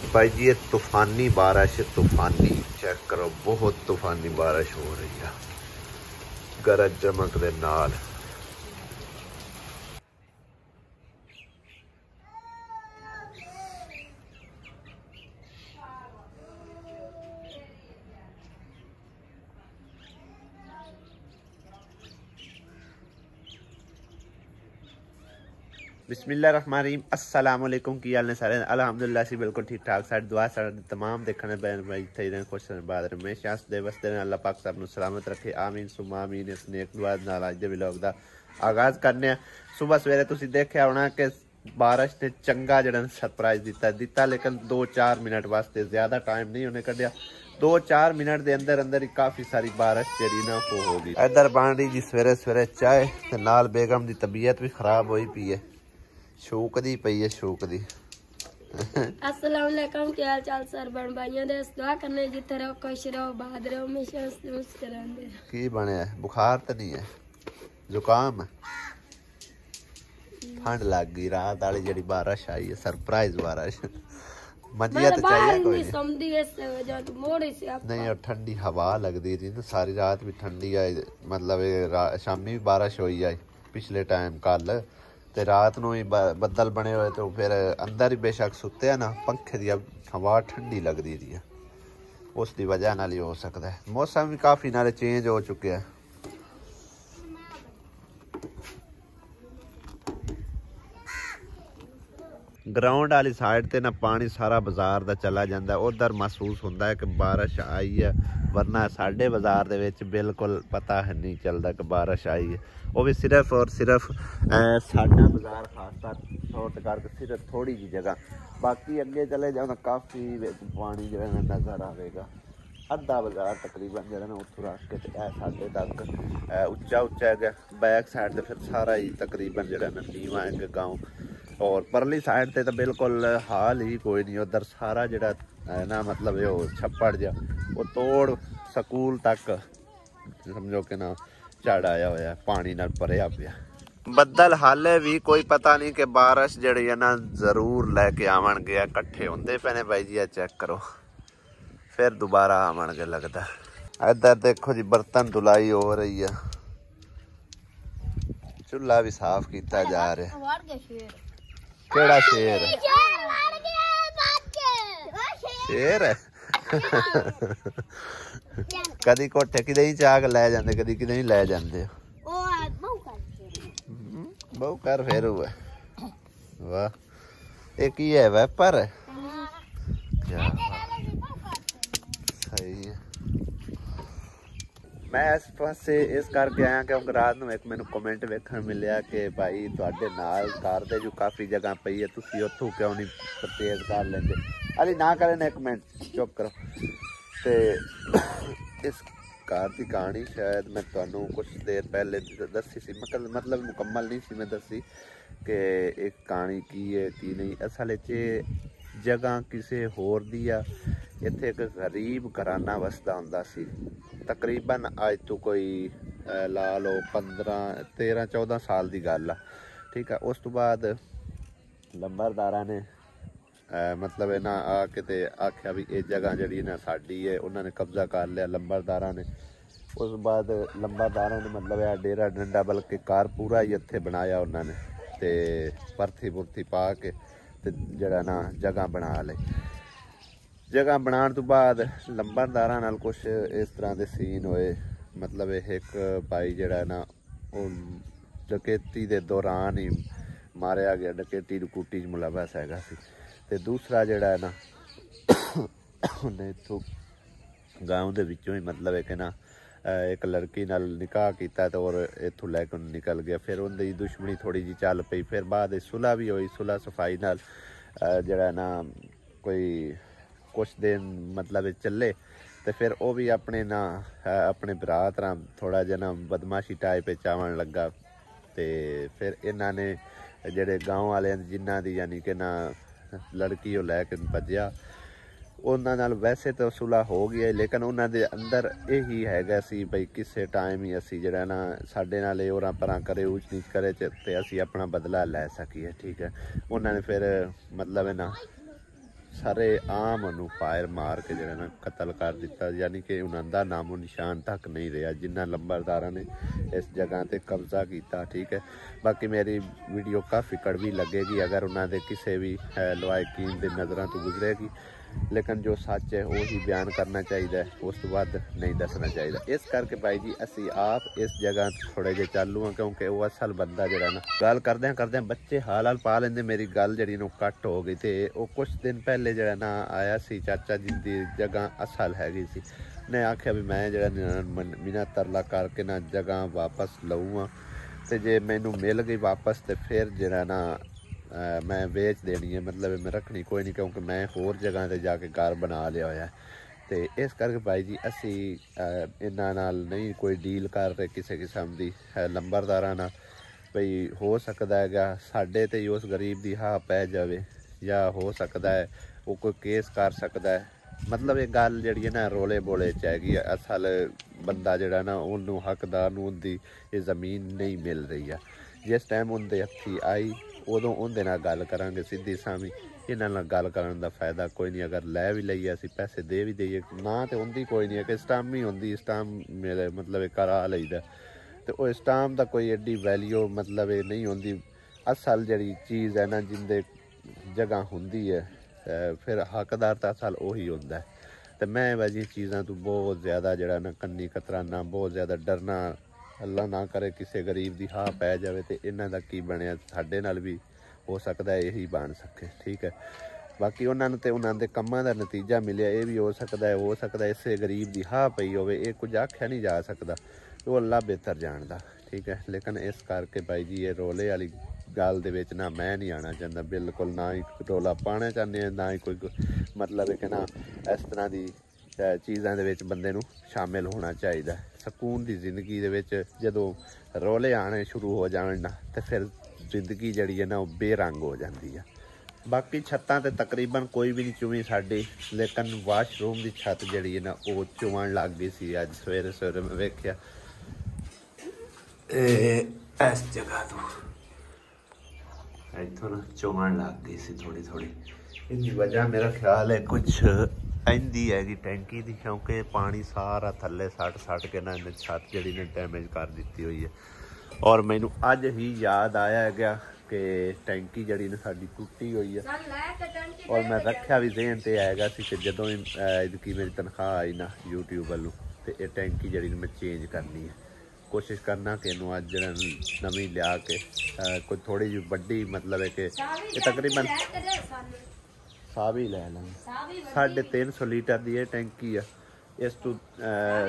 भाई जी ये तूफानी बारिश, तूफानी चेक करो, बहुत तूफानी बारिश हो रही है गरज चमक दे नाल। बिस्मिल्लाहिर्रहमानिर्रहीम, अस्सलाम वालेकुम। की हाल ने सारे? अल्हम्दुलिल्लाह सी बिल्कुल ठीक ठाक। साडी दुआ साडे तमाम देखने बैन भाई थे रहन, खुश रहन, बाद हमेशा हसदे वसदे रहन। अल्लाह पाक सब नूं सलामत रखे, आमीन सुमा आमीन। इस नेक दुआ नाल अज दे व्लॉग दा आगाज़ करने। सुबह सवेरे तुसीं देखिया होना कि बारिश ने चंगा जिहड़ा सरप्राइज दिता, लेकिन 2-4 मिनट वास्ते, ज़्यादा टाइम नहीं उन्हें कढ़िया। 2-4 मिनट के अंदर अंदर ही काफ़ी सारी बारिश जी ना हो गई। इधर बन रही जी सवेरे सवेरे चाय ते नाल बेगम की तबीयत भी खराब हुई पई है, शूकदी पई है, शूकदी। अस्सलाम वालेकुम, क्या हाल चाल सर बन भाइयों दे? दुआ करने जिथे रहो, खुश रहो, आबाद रहो, हमेशा मुस्कुराते रहो। की बने बुखार तो नहीं है, जुकाम है, ठंड लग गई। रात वाली जी बारिश आई है, सरप्राइज बारिश। मजिया तो चाहिए कोई नहीं, और ठंडी हवा लगती थी ना सारी रात भी ठंडी आई, मतलब शामी भी बारिश हुई है पिछले टाइम कल, ते रात नूं ही बदल बने हुए, तो फिर अंदर ही बेशक सुते ना, पंखे दी हवा ठंडी लगती थी, उसकी वजह नाल ही हो सकता है। मौसम भी काफ़ी नाले चेंज हो चुके हैं। ग्राउंड वाली साइड ते ना पानी सारा बाजार का चला जाता है, उधर महसूस होता है कि बारिश आई है, वरना साढ़े बाजार दे विच बिल्कुल पता है नहीं चलता कि बारिश आई है। वो भी सिर्फ और सिर्फ साडा बाजार खासकर शॉर्ट करके सिर्फ थोड़ी जी जगह, बाकी अगे चले जाओ तो काफ़ी पानी जो है नज़र आएगा। अद्धा बाजार तकरीबन जो है ना उतों रख के साढ़े तक उच्चा उच्चा है, बैक साइड से फिर सारा ही तकरीबन जो है ना नीवा है गाँव, और परली साइड ते तो बिल्कुल हाल ही कोई नहीं। उधर सारा जड़ा है ना, मतलब यो छप्पड़ जा वो तोड़ स्कूल तक समझो कि ना चढ़ आया होया, पानी नाल भरिया पिया। बदल हाले भी कोई पता नहीं कि बारिश जड़ी है ना जरूर लैके आवणगे, इकट्ठे होंदे पे ने भाई जी। चेक करो, फिर दोबारा आवणगे लगता। इधर देखो जी बर्तन धुलाई हो रही है, चूल्हा भी साफ किया जा रहा है। केड़ा शेर है? शेर है। कदी कोठे कि चाक लै जाते, कदी कि लै जाते। बहु कर फिर हुआ, वाह ये की है? वैपर है, क्या सही है। मैं इस पासे इस करके आया क्योंकि रात में एक मैंने कमेंट वेखण मिलिया कि भाई तुहाडे नाल कार दे जो काफ़ी जगह पई है, तुसीं उत्थों क्यों नहीं परचेज कर लेंदे? अली ना करें एक मिनट, चुप करो। तो इस कार की कहानी शायद मैं तुहानू कुछ देर पहले दसी सी, मतलब मुकम्मल नहीं सी मैं दसी कि एक कहानी की है की नहीं। असल च जगह किसी होर दी आ, इत्थे एक गरीब घराना वसदा हुंदा सी। तकरीबन अज तो कोई ला लो 15-13-14 साल की गल आ, ठीक है। उस तो बाद लंबरदारा ने मतलब है ना आके ते आख्या भी ये जगह जी ना साड़ी है, उन्होंने कब्जा कर लिया लंबरदारा ने। उस बाद लंबरदारा ने मतलब है डेरा डंडा बल्कि कार पूरा ही इत्थे बनाया उन्होंने, ते परथी पुरथी पा के ते जड़ा ना जगह बना ली। जगह बनाने तो बाद लंबरदारा नाल कुछ इस तरह के सीन होए, मतलब एक भाई जड़ा ना डकैती के दौरान ही मारिया गया, डकैती डकूटी मुलवस हैगा सी। ते दूसरा जड़ा है ना उन्हें इत्थों गाँव के विचों ही मतलब है कि ना एक लड़की नाल निकाह किया तो और इत्थों लैके निकल गया। फिर उनकी दुश्मनी थोड़ी जी चल पई, फिर बाद सुलह भी हुई, सुलह सफाई नाल जड़ा ना कोई कुछ दिन मतलब चले, तो फिर वो भी अपने ना अपने भरा तरह थोड़ा जहा ना बदमाशी टाइप आवन लगा। तो फिर इन्होंने जेडे गाँव वाले जिन्हों की यानी कि ना लड़की वो लैके भजया, उन्होंने नाल वैसे तो सुलह हो गया, लेकिन उन्होंने अंदर यही हैगा सी बई किसी टाइम ही असी जड़ा ना साडे नाल ओरा परां करे ऊच नीच करे ते असी अपना बदला लै सकीए, ठीक है। उन्होंने फिर मतलब है ना ਸਾਰੇ ਆਮ ਨੂੰ ਫਾਇਰ ਮਾਰ ਕੇ ਜਿਹੜਾ ਨਾ ਕਤਲ ਕਰ ਦਿੱਤਾ, ਯਾਨੀ ਕਿ ਉਹਨਾਂ ਦਾ ਨਾਮੋ ਨਿਸ਼ਾਨ ਤੱਕ ਨਹੀਂ ਰਿਹਾ ਜਿਨ੍ਹਾਂ ਲੰਬਰਦਾਰਾਂ ਨੇ ਇਸ ਜਗ੍ਹਾ ਤੇ ਕਬਜ਼ਾ ਕੀਤਾ। ਠੀਕ ਹੈ, ਬਾਕੀ ਮੇਰੀ ਵੀਡੀਓ ਕਾਫੀ ਕੜਵੀ ਲੱਗੇਗੀ ਅਗਰ ਉਹਨਾਂ ਦੇ ਕਿਸੇ ਵੀ ਲਵਾਇਕੀਨ ਦੇ ਨਜ਼ਰਾਂ ਤੋਂ ਗੁਜ਼ਰੇਗੀ, लेकिन जो सच है वो ही बयान करना चाहिए, उस तो बाद नहीं दसना चाहिए। इस करके भाई जी असी आप इस जगह थोड़े जे चालू हाँ, क्योंकि वो असल बंदा जरा ना गल करदे बच्चे हाल हाल पा लेंदे। मेरी गल जी कट हो गई तो वो कुछ दिन पहले जरा ना आया सी चाचा जी की जगह असल हैगी सी, ने आख्या भी मैं जरा मीना तरला करके ना जगह वापस लऊँ, तो जे मैनू मिल गई वापस तो फिर जरा ना मैं बेच देनी है, मतलब मैं रखनी कोई नहीं, क्योंकि मैं होर जगह ते जाके घर बना लिया होया। तो इस करके भाई जी असी इन्हां नाल नहीं कोई डील कर रहे किसी किस्म की लंबरदारां नाल, बई हो सकता है साडे ते उस गरीब दी हाँ पै जावे, या हो सकता है वो कोई केस कर सकता है। मतलब ये गल जिहड़ी है ना रोले बोले च हैगी, असल बंदा जिहड़ा ना उन्होंने हकदार नूं उहदी ये ज़मीन नहीं मिल रही है। जिस टाइम उनके हत्थी आई उदों उनदे नाल गल करांगे सीधी सामी, इन्हां नाल गल करन दा फायदा कोई नहीं। अगर लै भी लईए असीं पैसे दे भी दईए ना तो उनकी कोई नहीं है कि स्टाम ही होंदी, स्टाम मेरे मतलब करा लईदा, तो वो स्टाम दा कोई एड्डी वैल्यू मतलब नहीं होंदी। असल जिहड़ी चीज़ है ना जिंदे जगह होंदी है फिर हकदार तो असल उही होंदा है। तो मैं वही चीज़ां तो बहुत ज़्यादा जरा ना कन्नी कतराना, बहुत ज़्यादा डरना, अल्लाह ना करे किसी गरीब की हाँ पै जाए तो इन्हों का की बनया, साडे नाल भी हो सकता है यही बन सके। ठीक है, बाकी उन्होंने तो उन्होंने कामों का नतीजा मिले, ये भी हो सकता है इस गरीब की हाँ पई हो, कुछ आख्या नहीं जा सकता, वो अल्लाह बेहतर जानता। ठीक है, लेकिन इस करके भाई जी ये रोले वाली गल दे विच ना मैं नहीं आना चाहता, बिल्कुल ना ही रोला पाना चाहते, ना ही कोई मतलब है कि ना इस तरह की चीज़ों के बंदे नूं शामिल होना चाहिए। सकून की जिंदगी दे विच जदों रोले आने शुरू हो जाण ना तो फिर जिंदगी जिहड़ी है ना वो बेरंग हो जाती है। बाकी छत्तां ते तकरीबन कोई भी नहीं चुवी साडी, लेकिन वाशरूम की छत जिहड़ी है ना वो चुवण लग गई सी। अज सवेरे सवेरे मैं वेख्या इस जगह तो इत्थों ना चुवण लग गई सी थोड़ी थोड़ी। इसकी वजह मेरा ख्याल है कुछ इंदी हैगी टैंकी की, क्योंकि पानी सारा थल्ले सट के ना इन्हें छत जी ने डैमेज कर दी हुई है। और मैनू अज ही याद आया है गया कि टैंकी जी ने साड़ी टुटी हुई है, और मैं रखा भी जहन से आएगा कि जदों इसकी मेरी तनख्वाह आई ना यूट्यूब वालों तो ये टैंकी जी मैं चेंज करनी है। कोशिश करना कि इनू अज नवी लिया के कोई थोड़ी जी बड़ी मतलब है कि तकरीबन सा भी लै लें 350 लीटर की टैंकी है, इस तो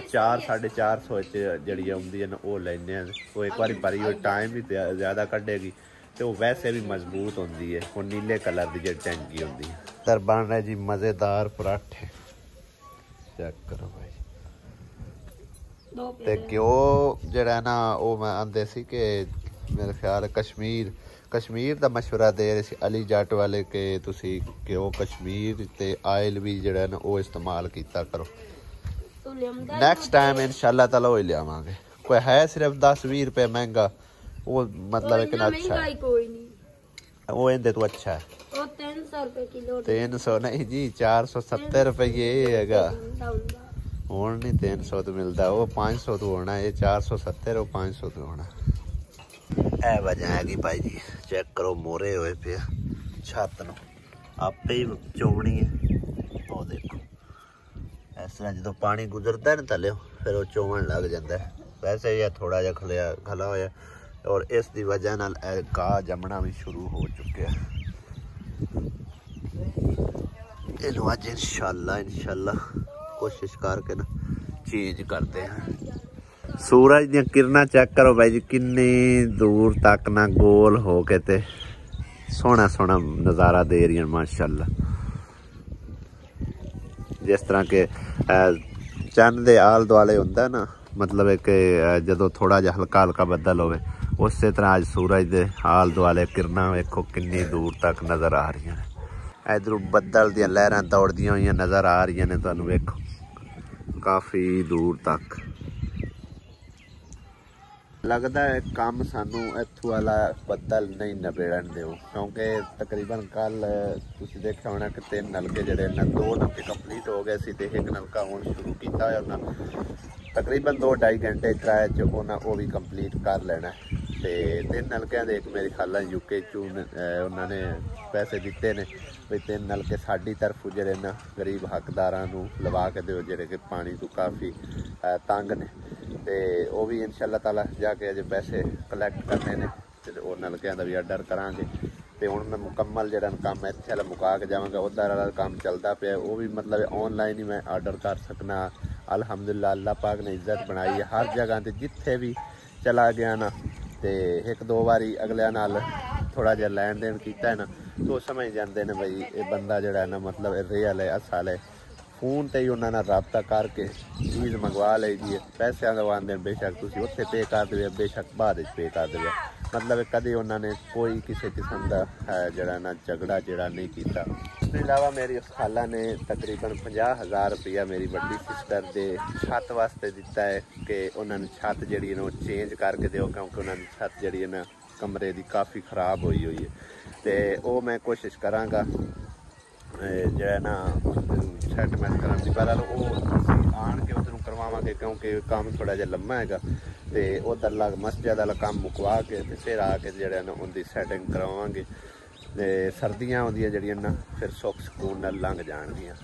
400-450 जी आँदी है ना वो लेने, वो एक बार भरी हुई टाइम भी ज़्यादा कढ़ेगी तो वो वैसे भी मजबूत होती है। वो नीले कलर की जी टैंकी होती है। तर बन रहे जी मज़ेदार पराठे, चेक करो भाई। तो क्यों जरा ना वो मैं आंदे सी कि मेरे ख्याल कश्मीर का मशवरा दे रहे अली जट वाले के तुसी घ्यो कश्मीर ते आयल भी जड़ा ना वो इस्तेमाल किया करो। नेक्स्ट टाइम इंशाल्लाह ताला वही लियावांगे। कोई है सिर्फ 10-20 रुपए महंगा, वो मतलब एक अच्छा है, वो इनदे तो अच्छा है। वो 300 रुपए किलो, 300 नहीं जी 470 रुपये ये हैगा। हुण नहीं 300 तो मिलता, वो 500 तो होना, ये 470 और 500 तो होना। ए वजह है कि भाई जी चेक करो मोरे हुए पे छत नूं आपे ही चोवनी है। वो देखो इस तरह जो पानी गुजरता है ना थले फिर वो चोवन लग जाता है। वैसे यह थोड़ा जा खला होया और इस दी वजह नाल घाह जमना भी शुरू हो चुके हैं। इनू अज इंशाल्लाह कोशिश करके ना चेंज करते हैं। सूरज दी किरणा चेक करो भाई जी किन्नी दूर तक ना गोल हो के ते सोहना सोहना नज़ारा दे रही है माशाल्लाह। जिस तरह के चंद दे आल दुआले हुंदा ना, मतलब है कि जदों थोड़ा जिहा हल्का हल्का बदल होवे उस तरह अज सूरज दे आल दुआले किरणा वेखो किन्नी दूर तक नज़र आ रही हैं। इधरों बदल दी लहरां दौड़दियां हुई नज़र आ रही ने, तुहानूं वेखो काफ़ी दूर तक। लगता है काम सानू इत्थों वाला बदल नहीं नबेड़न दिओ क्योंकि तकरीबन कल तुसीं देखिया होना कि 3 नलके जिहड़े ने 2 नलके कंप्लीट हो गए सी ते 1 नलका हुण शुरू कीता होया उन्हां तकरीबन 2-2.5 घंटे किराए च उन्हां वो भी कंप्लीट कर लेना ते 3 नलकियां दे एक मेरे ख्याल यूके चों उन्होंने पैसे दिते ने भी 3 नलके साडी तरफ जिहड़े ना गरीब हकदारां नूं लवा के दिओ जिहड़े कि पानी तो काफ़ी तंग ने ते वो भी इंशाअल्लाह ताला जाके अजे पैसे कलैक्ट करने ने ते वो नलकियां दा भी आर्डर करांगे ते हुण मैं मुकम्मल जिहड़ा काम इत्थे वाला मुका के जावांगा उधर वाला काम चलदा पिया वो भी मतलब ऑनलाइन ही मैं आर्डर कर सकना। अल्हम्दुलिल्लाह अल्लाह पाक ने इज्जत बनाई है हर जगह ते जिथे भी चला गया ना ते 1-2 बारी अगलियां नाल थोड़ा जिहा लैन देन कीता है ना तो समझ जाते हैं भाई ये बंदा जिहड़ा है ना मतलब रियल है असल है। फोन ते ही उन्होंने रबता करके चीज़ मंगवा ली दी है पैसे दवाते हैं बेशक तुम उत्थे पे कर दे बेशक बाद पे कर दे मतलब कभी उन्होंने कोई किसी किस्म का जड़ा ना झगड़ा जड़ा नहीं किया। इसके अलावा मेरी उस खाला ने तकरीबन 50,000 रुपया मेरी बड़ी सिस्टर के छत वास्ते दिता है कि उन्होंने छत जी चेंज करके दो क्योंकि उन्होंने छत जी ना कमरे की काफ़ी खराब हुई हुई है तो वो मैं कोशिश कराँगा जो ना सैटमेंट करने की पर वो आन के उधरों करवावांगे क्योंकि काम थोड़ा जिहा लम्मा है तो उधरला मस्जिद वाला काम मुकवा के फिर आके जो ना उनकी सैटिंग करवावांगे ते सर्दियां आउंदियां जड़ियां ना फिर सुख सुकून नाल लंघ जाणगियां।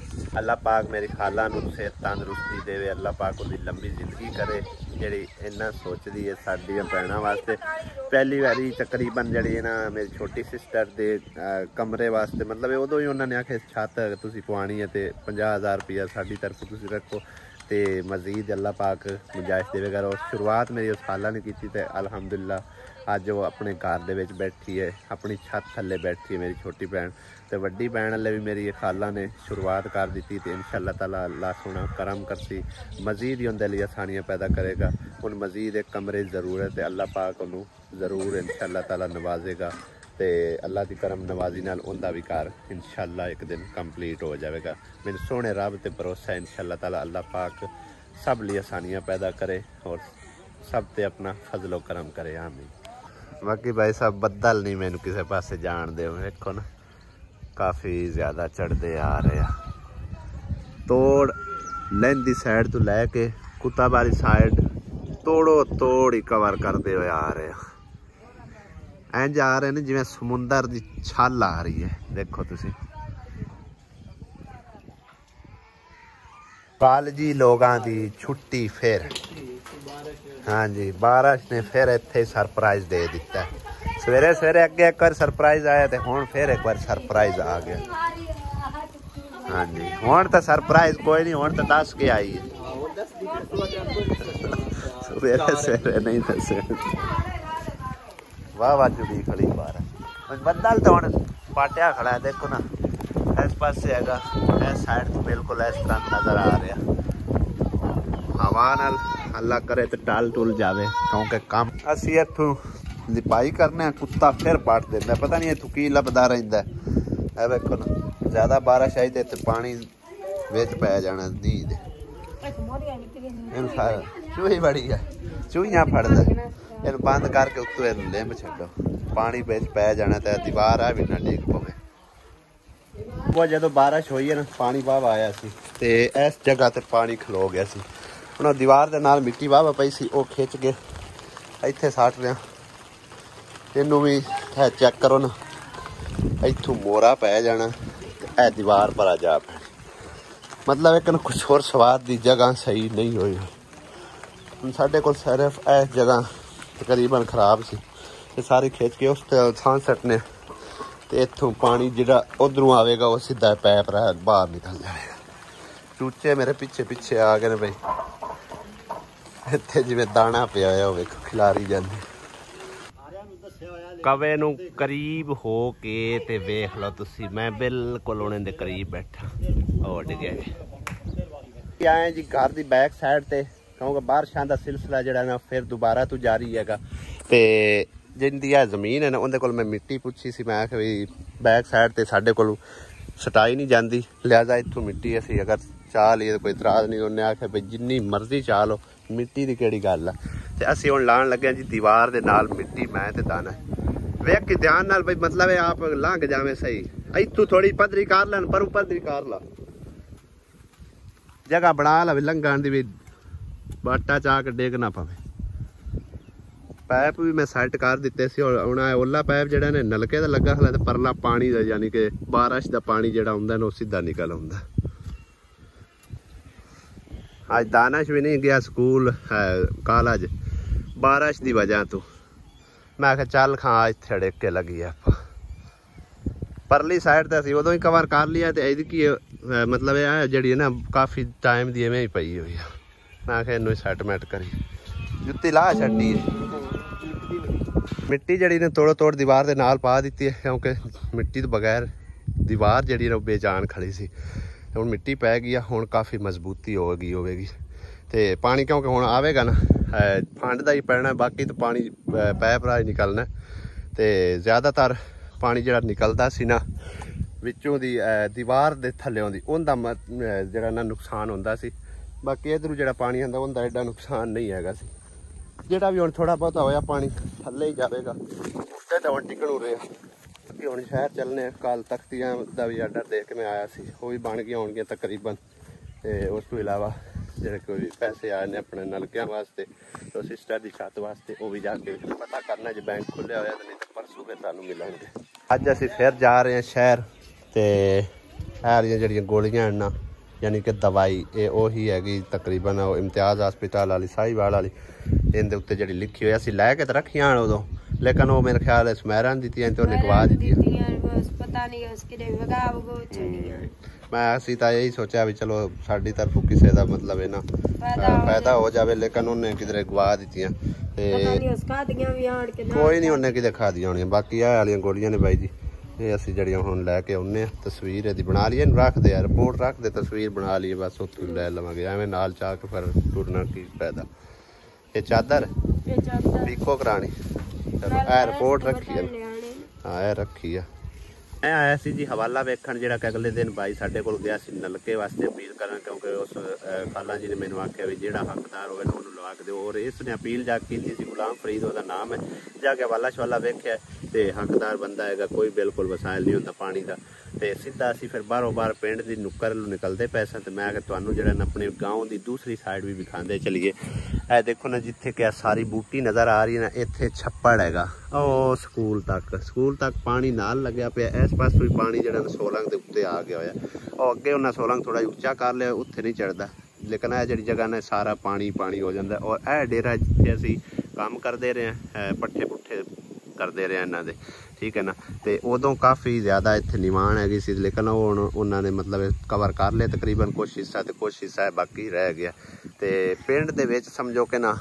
अल्लाह पाक मेरी खाला नूं सेहत तंदरुस्ती देवे अल्लाह पाक उहदी लंबी जिंदगी करे जिहड़ी इन्ना सोचदी है साडियां भैणां वास्ते। पहली बारी तकरीबन जिहड़ी ना मेरी छोटी सिस्टर दे कमरे वास्ते मतलब उदों ही उन्होंने आखे छत तुसीं पवानी है तो 50,000 रुपया साडी तरफ तुसीं रखो तो मजीद अल्लाह पाक गुंजाइश देवेगा। और शुरुआत मेरी उस खाला ने की तो अल्हम्दुलिल्लाह अज वो अपने घर दे विच बैठी है अपनी छत थल्ले बैठी है मेरी छोटी भैन तो वड्डी भैन वाले भी मेरी खाला ने शुरुआत कर दी थी। इंशाअल्लाह ताला अल्लाह सोना करम करसी मजीद ही उनके लिए आसानियाँ पैदा करेगा। उन मजीद एक कमरे की ज़रूरत है अल्लाह पाक उन्होंने ज़रूर इंशाअल्लाह ताला नवाजेगा तो अल्लाह की करम नवाजी नाल उनका भी घर इंशाअल्लाह एक दिन कंप्लीट हो जाएगा। मैंने सोने रब ते भरोसा है इंशाअल्लाह ताला अल्लाह पाक सब लिए आसानियाँ पैदा करे और सब ते अपना फजलो करम करे आमीन। बाकी भाई साहब बदल नहीं मैनू किसी पास जान दे देखो ना काफ़ी ज़्यादा चढ़ते आ रहे हैं तोड़ लहंदी साइड तो लैके कुत्ता वाली साइड तोड़ो तोड़ ही कवर करते हुए आ रहे हैं इंज आ रहे हैं जिवें समुंदर की छल आ रही है। देखो तुसी कॉलेजी लोगों की छुट्टी फिर हाँ जी बारिश ने फिर इत्थे सरप्राइज दे दिता है। सवेरे सवेरे अगे एक बार सरप्राइज आया तो हुण फिर एक बार सरप्राइज आ गया। हाँ जी हुण तो सरप्राइज कोई नहीं हुण तो दस के आई है सवेरे सवेरे नहीं दसे वाह वाह जुड़ी खड़ी बारिश बदल तो हुण पाटिया खड़ा है देखो ना इस पासे हैगा इस साइड तो बिल्कुल इस तरह नजर आ रहा हवा नाल अल्लाह करे तो टाल टुल जावे क्योंकि काम असी इतों लिपाई करने कुत्ता फिर पट देता पता नहीं इतों की लभदा रहिंदा है। देखो ना ज़्यादा बारिश आई तो पानी विच पै जाना नी दे चूही बड़ी है चूहियां फड़दा इन बंद करके उत्तों इन लिंब छड्डो पानी विच पै जाना तो दीवार आ भी ना डिग पवे। वो जो बारिश हुई है ना पानी वाह आया सी ते इस जगह ते पानी खलो गया सी उन्होंने दीवार के नाल मिट्टी वाह पई सी वो खिंच के इत्थे सट लिया इनू भी है चेक करो ना इत्थों मोरा पै जाना ए दीवार पर आ जा पैनी मतलब एक कुछ होर स्वाद की जगह सही नहीं हुई हम साढ़े को सिर्फ इस जगह तकरीबन खराब सी ते सारी खिंच के उस थां सटने तो इत्थों पानी जिहड़ा उधरों आवेगा वो सीधा पैप बाहर निकल जाएगा। चूचे मेरे पीछे पीछे आ गए भाई इत्थे जिवें दाना पिया होया खिलारी जांदे। कवे नूं करीब हो के ते वेख लो तुसी मैं बिल्कुल उन्हें दे करीब बैठा उड़ गया आए जी घर की बैक साइड ते क्योंकि बारिशां दा सिलसिला जिहड़ा ना फिर दोबारा तो जारी हैगा ते जिंदी है जमीन है ना उनके कोल मैं मिट्टी पुछी सी मैं आख्या भी बैक साइड ते साडे कोल सटाई नहीं जाती लिहाजा इत्थों मिट्टी असी अगर चाह लीए कोई इतराज नहीं उन्हें आख्या भाई जिन्नी मर्जी चाह लो मिट्टी की केड़ी गल है ਤੇ ਅਸੀਂ ਹੁਣ ਲਾਣ ਲੱਗੇ ਜੀ ਦੀਵਾਰ ਦੇ ਨਾਲ ਮਿੱਟੀ ਮੈਂ ਤੇ ਦਾਣਾ ਵੇਖ ਕੇ ਧਿਆਨ ਨਾਲ ਬਈ ਮਤਲਬ ਹੈ ਆਪ ਲੰਘ ਜਾਵੇਂ ਸਹੀ ਇੱਥੋਂ ਥੋੜੀ ਪੱਧਰੀ ਕਰ ਲੈਣ ਪਰ ਪੱਧਰੀ ਕਰ ਲਾ ਜਗ੍ਹਾ ਬਣਾ ਲਵੇ ਲੰਘਣ ਦੀ ਵੀ ਬਾਟਾ ਚਾ ਕੇ ਡੇਗ ਨਾ ਪਵੇ ਪਾਈਪ ਵੀ ਮੈਂ ਸੈੱਟ ਕਰ ਦਿੱਤੇ ਸੀ ਹੁਣ ਓਲਾ ਪਾਈਪ ਜਿਹੜਾ ਨੇ ਨਲਕੇ ਦਾ ਲੱਗਾ ਹੋਇਆ ਤੇ ਪਰਲਾ ਪਾਣੀ ਦਾ ਯਾਨੀ ਕਿ ਬਾਰਿਸ਼ ਦਾ ਪਾਣੀ ਜਿਹੜਾ ਹੁੰਦਾ ਨਾ ਉਹ ਸਿੱਧਾ ਨਿਕਲ ਆਉਂਦਾ ਅੱਜ ਦਾਨਸ਼ ਵੀ ਨਹੀਂ ਗਿਆ ਸਕੂਲ ਕਾਲਜ ਬਾਰਿਸ਼ ਦੀ ਵਜ੍ਹਾ ਤੋਂ ਮੈਂ ਕਿਹਾ ਚੱਲ ਖਾਂ ਇੱਥੇ ਅੜੇਕ ਕੇ ਲੱਗੀ ਆਪਾਂ ਪਰਲੀ ਸਾਈਡ ਤੇ ਅਸੀਂ ਉਦੋਂ ਹੀ ਕਵਰ ਕਰ ਲਿਆ ਤੇ ਇਹਦੀ ਕੀ ਮਤਲਬ ਇਹ ਜਿਹੜੀ ਨਾ ਕਾਫੀ ਟਾਈਮ ਦੀ ਐਵੇਂ ਹੀ ਪਈ ਹੋਈ ਆ ਮੈਂ ਕਿਹਾ ਇਹਨੂੰ ਸੈਟਮੈਂਟ ਕਰੀ ਜੁੱਤੀ ਲਾ ਛੱਡੀ ਮਿੱਟੀ ਜਿਹੜੀ ਨੇ ਤੋੜ ਦੀਵਾਰ ਦੇ ਨਾਲ ਪਾ ਦਿੱਤੀ ਹੈ ਕਿਉਂਕਿ ਮਿੱਟੀ ਤੋਂ ਬਗੈਰ ਦੀਵਾਰ ਜਿਹੜੀ ਨਾ ਬੇਜਾਨ ਖੜੀ ਸੀ ਹੁਣ ਮਿੱਟੀ ਪੈ ਗਈ ਆ ਹੁਣ ਕਾਫੀ ਮਜ਼ਬੂਤੀ ਹੋਵੇਗੀ ਤੇ ਪਾਣੀ ਕਿਉਂਕਿ ਹੁਣ ਆਵੇਗਾ ਨਾ ਫੰਡ ਦਾ ਹੀ ਪੈਣਾ ਬਾਕੀ ਤਾਂ ਪਾਣੀ ਪੈਪ ਰਾਹੀਂ ਨਿਕਲਣਾ ਤੇ ਜ਼ਿਆਦਾਤਰ ਪਾਣੀ ਜਿਹੜਾ ਨਿਕਲਦਾ ਸੀ ਨਾ ਵਿੱਚੋਂ ਦੀ ਦੀਵਾਰ ਦੇ ਥੱਲਿਓਂ ਦੀ ਉਹਦਾ ਜਿਹੜਾ ਨਾ ਨੁਕਸਾਨ ਹੁੰਦਾ ਸੀ ਬਾਕੀ ਇਧਰੋਂ ਜਿਹੜਾ ਪਾਣੀ ਆਉਂਦਾ ਉਹਦਾ ਐਡਾ ਨੁਕਸਾਨ ਨਹੀਂ ਹੈਗਾ ਸੀ ਜਿਹੜਾ ਵੀ ਹੁਣ ਥੋੜਾ ਬਹੁਤਾ ਹੋਇਆ ਪਾਣੀ ਥੱਲੇ ਹੀ ਜਾਵੇਗਾ ਉੱਤੇ ਤਾਂ ਹੁਣ ਟਿਕਣੂ ਰਿਹਾ ਕਿ ਹੁਣ ਸ਼ਹਿਰ ਚੱਲਣੇ ਕੱਲ ਤਖਤੀਆਂ ਦਾ ਵੀ ਆਰਡਰ ਦੇ ਕੇ ਮੈਂ ਆਇਆ ਸੀ ਉਹ ਵੀ ਬਣ ਗਈਆਂ ਹੋਣਗੀਆਂ ਤਕਰੀਬਨ ਤੇ ਉਸ ਤੋਂ ਇਲਾਵਾ ਜਿਹੜੇ ਕੋਈ ਪੈਸੇ ਆਏ ਨੇ ਆਪਣੇ ਨਲਕਿਆਂ ਵਾਸਤੇ ਤੇ ਸਿਸਟਰ ਦੀ ਛੱਤ ਵਾਸਤੇ ਉਹ ਵੀ ਜਾ ਕੇ ਪਤਾ ਕਰਨਾ ਜੇ ਬੈਂਕ ਖੁੱਲਿਆ ਹੋਇਆ ਤਾਂ ਨਹੀਂ ਤਾਂ ਪਰਸੋਂ ਫਿਰ ਤੁਹਾਨੂੰ ਮਿਲਾਂਗੇ ਅੱਜ ਅਸੀਂ ਫਿਰ ਜਾ ਰਹੇ ਹਾਂ ਸ਼ਹਿਰ ਤੇ ਸਾਰੀਆਂ ਜਿਹੜੀਆਂ ਗੋਲੀਆਂ ਨਾ ਯਾਨੀ ਕਿ ਦਵਾਈ ਇਹ ਉਹੀ ਹੈਗੀ ਤਕਰੀਬਨ ਉਹ ਇਮਤਿਆਜ਼ ਹਸਪਤਾਲ ਵਾਲੀ ਸਾਹੀਵਾਲ ਵਾਲੀ ਇਹਦੇ ਉੱਤੇ ਜਿਹੜੀ ਲਿਖੀ ਹੋਈ ਅਸੀਂ ਲੈ ਕੇ ਤਾਂ ਰੱਖੀਆਂ ਉਦੋਂ ਲੇਕਿਨ ਉਹ ਮੇਰੇ ਖਿਆਲ ਸਮੈਰਾਂ ਦਿੱਤੀਆਂ ਤੇ ਉਹਨੇ ਗਵਾ ਦਿੱਤੀਆਂ ਪਤਾ ਨਹੀਂ ਉਸ ਕਿਤੇ ਵਗਾ ਵਗੋ ਛੱਡੀਆਂ ਮੈਂ ਅਸੀਂ ਤਾਂ ਇਹੀ ਸੋਚਿਆ ਵੀ ਚਲੋ ਸਾਡੀ ਤਰਫੋਂ ਕਿਸੇ ਦਾ ਮਤਲਬ ਹੈ ਨਾ ਫਾਇਦਾ ਹੋ ਜਾਵੇ ਲੇਕਿਨ ਉਹਨੇ ਕਿਧਰੇ ਗਵਾ ਦਿੱਤੀਆਂ ਤੇ ਕੋਈ ਨਹੀਂ ਉਹਨੇ ਕਿਤੇ ਖਾਦੀਆਂ ਹੋਣੀਆਂ ਬਾਕੀ ਆਹ ਵਾਲੀਆਂ ਗੋਲੀਆਂ ਨੇ ਬਾਈ ਜੀ ਇਹ ਅਸੀਂ ਜਿਹੜੀਆਂ ਹੁਣ ਲੈ ਕੇ ਆਉਂਦੇ ਹਾਂ ਤਸਵੀਰ ਇਹਦੀ ਬਣਾ ਲਈਏ ਇਹਨੂੰ ਰੱਖਦੇ ਆ ਰਿਪੋਰਟ ਰੱਖਦੇ ਤਸਵੀਰ ਬਣਾ ਲਈਏ ਬਸ ਉੱਥੋਂ ਲੈ ਲਵਾਂਗੇ ਐਵੇਂ ਨਾਲ ਚਾਹ ਕੇ ਫਿਰ ਟੁਰਨਾ ਕੀ ਫਾਇਦਾ ਇਹ ਚਾਦਰ ਪੀਕੋ ਕਰਾਣੀ ਚਲੋ ਇਹ ਰਿਪੋਰਟ ਰੱਖੀ ਆ ਹਾਂ ਇਹ ਰੱਖੀ ਆ मैं आया सी जी हवाला वेखण जिहड़ा कि अगले दिन भाई साडे कोल गया सी नलके वास्ते अपील करन क्योंकि उस खाला जी ने मैनूं आख्या भी जिहड़ा हकदार होवे ना उहनूं लवा के दिओ और इसने अपील जा कीती सी गुलाम फरीद ओहदा नाम है जाके हवाला शवाला वेख्या ते हकदार बंदा हैगा कोई बिल्कुल वसाइल नहीं हुंदा पानी दा ते सीधा असीं फिर बारों बार पिंड दी नुक्कर लू निकलदे पैसे ते मैं तुहानूं जिहड़ा ना अपने गाँव दी दूसरी साइड भी विखांदे चलीए ए देखो ना जिथे कि सारी बूटी नज़र आ रही है ना इत्थे छप्पड़ हैगा ओ स्कूल तक पानी नाल लग्या पिया इस पास भी पानी जिहड़ा ना सोलंग दे उत्ते आ गया होया और अगे उन्हें सोलंग थोड़ा उच्चा कर लिया उत्थे नहीं चढ़दा लेकिन यह जिहड़ी जगह ने सारा पानी हो जाता और यह डेरा जिथे असीं काम करते रहे हैं पट्ठे पुट्ठे करते रहे इन्हां दे ठीक है ना तो उदों काफ़ी ज़्यादा इत्थे निवाण हैगी सी लेकिन हुण उन्होंने मतलब कवर कर लिया तकरीबन कुछ हिस्सा बाकी रह गया तो पिंड दे विच समझो कि ना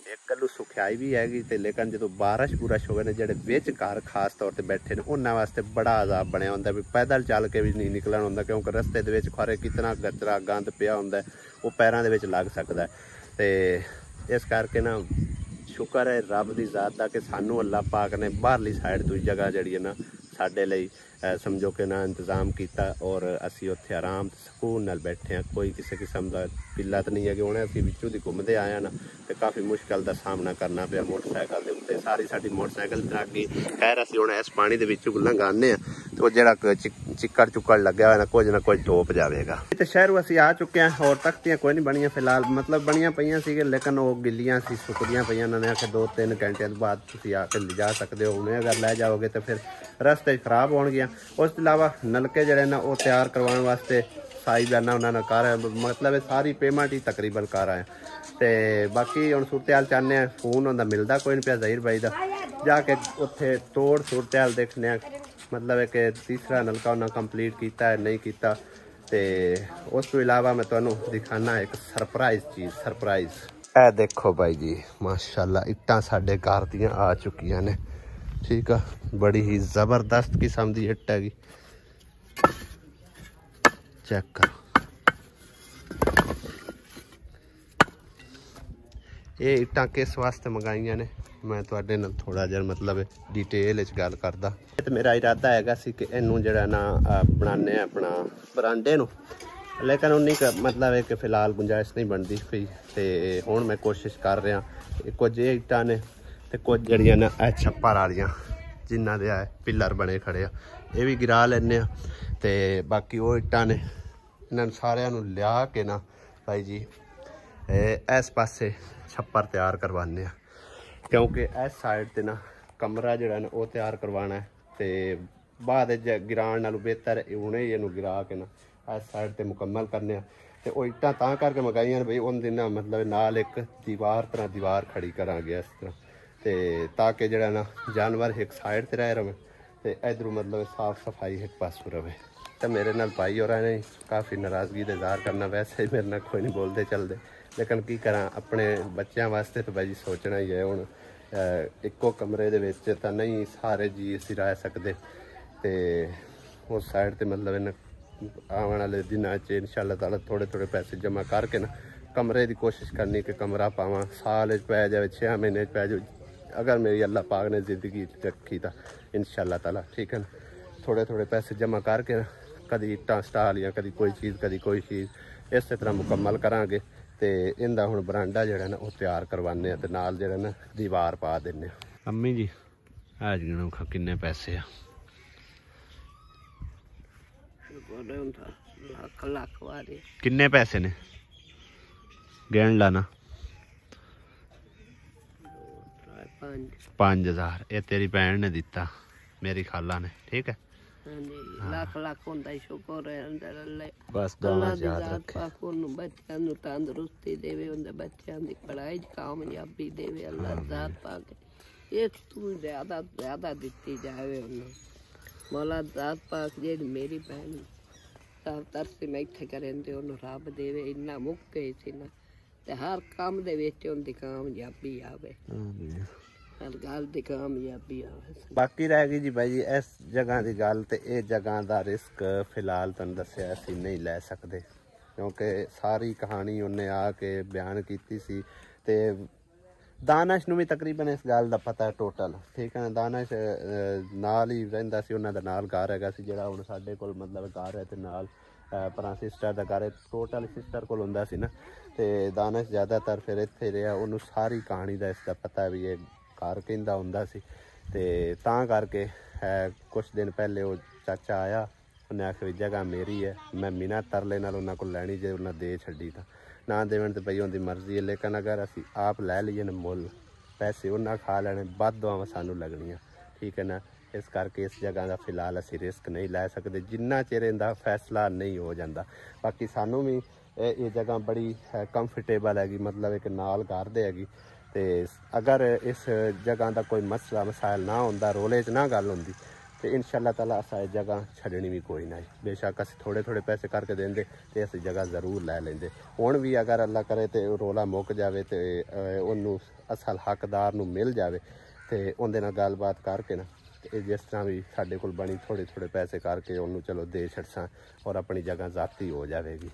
एक गल्लू सुखियाई भी हैगी ते लेकिन जो बारिश बुरश हो गए जिहड़े विच घर खास तौर पर बैठे ने उन्हां वास्ते बड़ा अजाब बनया हुंदा भी पैदल चल के भी नहीं निकलना हुंदा क्योंकि रस्ते दे विच खरे कितना गचरा गंद पिया हुंदा वो पैरां दे विच लग सकदा है ते इस करके ना शुक्र है रब की ज़ात का कि सानू अल्लाह पाक ने बाहरली साइड दूई जगह जी है ना साडे लई समझो कि ना इंतजाम किया और असी उत्थे आराम सुकून नाल बैठे हैं कोई किसी किस्म का किल्लत नहीं है कि उन्हें असी विचों दी घूमते आए ना तो काफ़ी मुश्किल का सामना करना पिया मोटरसाइकिल के उत्ते सारी साडी मोटरसाइकिल लग गई खैर असी हुण इस पानी दे विचों लंघाने तो जिहड़ा चिक्कड़ चुक्कड़ लग्या होया ना कुछ धोप जाएगा तो शहरों असी आ चुके हैं और तख्तियां कोई नहीं बनिया फिलहाल मतलब बनिया पईयां सी लेकिन वो गिल्लियां सी सुकदियां पईयां उन्होंने आखे 2-3 घंटे बाद तुसीं आके ले जा सकते हो उन्हें अगर लै जाओगे तो फिर रस्ते खराब होणगियां उस तो इलावा नलके जिहड़े ना वो तैयार करवाने वास्ते साई बयाना उन्होंने कर मतलब सारी पेमेंट ही तकरीबन कर आए तो बाकी हुण सूरत हाल चाहते हैं फोन उनका मिलता कोई नहीं पिया ज़हीर भाई का जाके उत्थे तोड़ सूरत हाल देखने मतलब है कि तीसरा नलका उन्हें कंप्लीट किया है नहीं किया तो उस तो इलावा मैं तुहानूं दिखाना एक सरप्राइज़ ए देखो भाई जी माशाल्लाह इट्टां साडे घर दियां आ चुकियां ने ठीक है बड़ी ही ज़बरदस्त किस्म की इट हैगी चेक करो ये इट्टां किस वास्ते मंगाइयां ने मैं तुहाडे नाल थोड़ा जिहा मतलब डिटेल च गल करदा तो मेरा इरादा हैगा सी कि इनू जिहड़ा ना बनाने अपना बरांडे नूं लेकिन उन्नी मतलब है कि फिलहाल गुंजाइश नहीं बनती पई ते हुण मैं कोशिश कर रहा कुछ ये इट्टां ने ते कुछ जड़ियां ना छप्पर वालियां जिन्हां दे पिलर बने खड़े आ ये भी गिरा लैने ते बाकी वो इट्टां ने इन्हां सारियां नूं लिया के ना भाई जी इस पासे छप्पर तैयार करवाने आ क्योंकि इस साइड ते ना कमरा जिहड़ा ना वो तैयार करवाना है ते बाद गिराण नालों बेहतर हुणे ही इहनूं गिरा के ना इस साइड ते मुकम्मल करने ते वो इट्टां तां करके मंगाइयां भाई उन दिन मतलब नाल एक दीवार खड़ी करांगे इस तरह ते ताकि जिहड़ा ना जानवर एक साइड ते रह रहे ते इधरों मतलब साफ सफाई एक पासों रहे। तो मेरे नाल भाई होरां ने काफ़ी नाराज़गी का इज़हार करना वैसे ही मेरे नाल कोई नहीं बोलते चलते लेकिन की करा अपने बच्चों वास्ते तो भाई सोचना ही है हुण इक्को कमरे दे विच तां नहीं सारे जी असीं रह सकते ते उस साइड ते मतलब इन आने वाले दिनों च इंशाअल्लाह ताला थोड़े थोड़े पैसे जमा करके ना कमरे की कोशिश करनी कि कमरा पावां साल पै जाए 6 महीने पै जाए अगर मेरी अल्लाह पाक ने ज़िंदगी रखी तो इंशाअल्लाह ताला ठीक है ना थोड़े थोड़े पैसे जमा करके कभी इट्टां स्टाल या कभी कोई चीज़ इस तरह मुकम्मल करांगे ते इंदा हुण बरांडा जिहड़ा ना वो तैयार करवाने ते नाल जिहड़ा ना दीवार पा दिन्ने। अम्मी जी आज गिनो किन्ने पैसे आ किन्ने पैसे ने गिन लाना 5000 ये तेरी भैन ने दिता मेरी खाला ने ठीक है लाख लाख होंदा शुक्र है अंदर अल्लाह बस दुआ याद रखे बच्चों नूं तंदुरुस्ती देवे उनके बच्चों की पढ़ाई कामयाबी देवे अल्लाह ज़ात पाक ये तू ज्यादा दिती जावे उन्हें मौला ज़ात पाक जे मेरी बहन सब तरसी मैं इत्थे करेंदे उन्हें रब देवे इन्ना मुक गए सी ना ते हर काम दे विच उनकी कामयाबी आवे हर गल दी कामयाबी आवे। बाकी रह गई जी भाई जी इस जगह की गल तो यह जगह का रिस्क फिलहाल तुहानूं दस्सिया असीं नहीं लै सकते क्योंकि सारी कहानी उन्हें आके बयान की सी ते दानिश नूं भी तकरीबन इस गल का पता है टोटल ठीक है ना दानिश नाल ही रहिंदा सी उन्हां दा नाल घर हैगा सी जिहड़ा हुण साडे कोल मतलब घर है ते नाल भरा सिस्टर का घर टोटल सिस्टर कोल हुंदा सी ना ते दानिश ज़्यादातर फिर इत्थे रहा उन्होंने सारी कहानी का इसका पता है भी ये घर कहंदा हुंदा सी ते तां करके कुछ दिन पहले वो चाचा आया उन्हें आखिया जगह मेरी है मैं बिना तरले नाल उन्हां कोल लैनी जे उन्हें दे छड्डी तां ना देवन तो भाई उनकी मर्जी है लेकिन अगर असी आप लै लीए ना मुल पैसे उन्हें खा लैने बद दुआवां सानू लगनियां ठीक है ना इस करके इस जगह का फिलहाल असी रिस्क नहीं लै सकते जिन्ना चिर इनका फैसला नहीं हो जाता। बाकी सानू भी ये जगह बड़ी कंफर्टेबल हैगी मतलब एक नाल घर दे हैगी ते अगर इस जगह का कोई मसला मसाइल ना होंदा रोले च ना गल होंदी तो इंशाअल्लाह ताला अस इस जगह छड्डनी भी कोई ना बेशक अस थोड़े थोड़े पैसे करके देंदे तो अस जगह जरूर लै लेंदे हुण भी अगर अल्लाह करे तो रोला मुक जाए तो उन्होंने असल हकदार नूं मिल जाए तो उनदे नाल गलबात करके ना जिस तरह भी साडे कोल बनी थोड़े थोड़े पैसे करके उन्होंने चलो दे छड्डसां और अपनी जगह ज़ाती हो जाएगी।